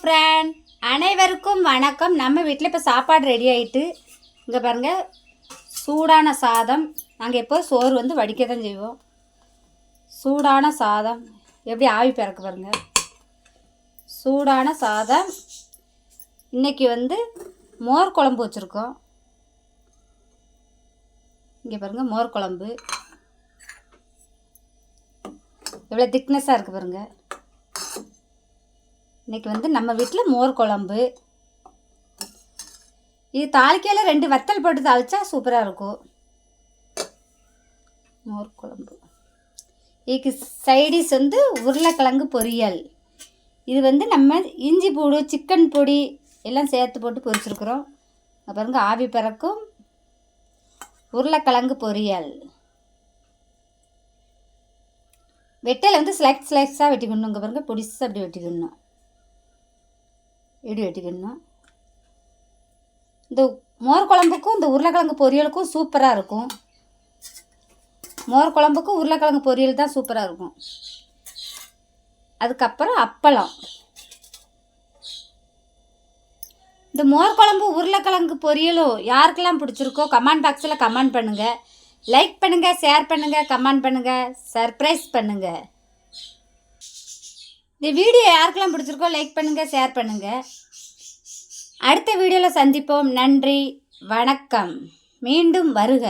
Friend, அனைவருக்கும் வணக்கம். நம்ம வீட்டில் இப்போ சாப்பாடு ரெடி ஆகிட்டு, இங்கே பாருங்கள், சூடான சாதம். நாங்கள் எப்போ சோறு வடிக்க தான் செய்வோம். சூடான சாதம் எப்படி ஆவி பிறக்க பாருங்கள். சூடான சாதம். இன்றைக்கி மோர் குழம்பு வச்சுருக்கோம். இங்கே பாருங்கள், மோர் குழம்பு எவ்வளோ திக்னஸாக இருக்குது பாருங்கள். இன்றைக்கி நம்ம வீட்டில் மோர் குழம்பு. இது தாளிக்கையில் 2 வத்தல் போட்டு தாளித்தா சூப்பராக இருக்கும். மோர் குழம்பு. இதுக்கு சைடிஸ் உருளைக்கிழங்கு பொரியல். இது நம்ம இஞ்சி பூடு, சிக்கன் பொடி எல்லாம் சேர்த்து போட்டு பொரிச்சிருக்கிறோம். பாருங்க, ஆவி பறக்கும் உருளைக்கிழங்கு பொரியல். வெட்டையில் ஸ்லைஸாக வெட்டிக்கணும். இங்கே பாருங்க, பொடிசாக அப்படி வெட்டிக்கணும். இப்படி வெட்டிக்கணும். இந்த மோர் குழம்புக்கும் இந்த உருளைக்கிழங்கு பொரியலுக்கும் சூப்பராக இருக்கும். மோர் குழம்புக்கும் உருளைக்கிழங்கு பொரியல் தான் சூப்பராக இருக்கும். அதுக்கப்புறம் அப்பளம். இந்த மோர் குழம்பு உருளைக்கிழங்கு பொரியலும் யாருக்கெல்லாம் பிடிச்சிருக்கோ கமெண்ட் பாக்ஸில் கமெண்ட் பண்ணுங்கள். லைக் பண்ணுங்கள், ஷேர் பண்ணுங்கள், கமெண்ட் பண்ணுங்கள், சர்ப்ரைஸ் பண்ணுங்கள். இந்த வீடியோ யாருக்கெல்லாம் பிடிச்சிருக்கோ லைக் பண்ணுங்கள், ஷேர் பண்ணுங்கள். அடுத்த வீடியோவில் சந்திப்போம். நன்றி, வணக்கம். மீண்டும் வருக.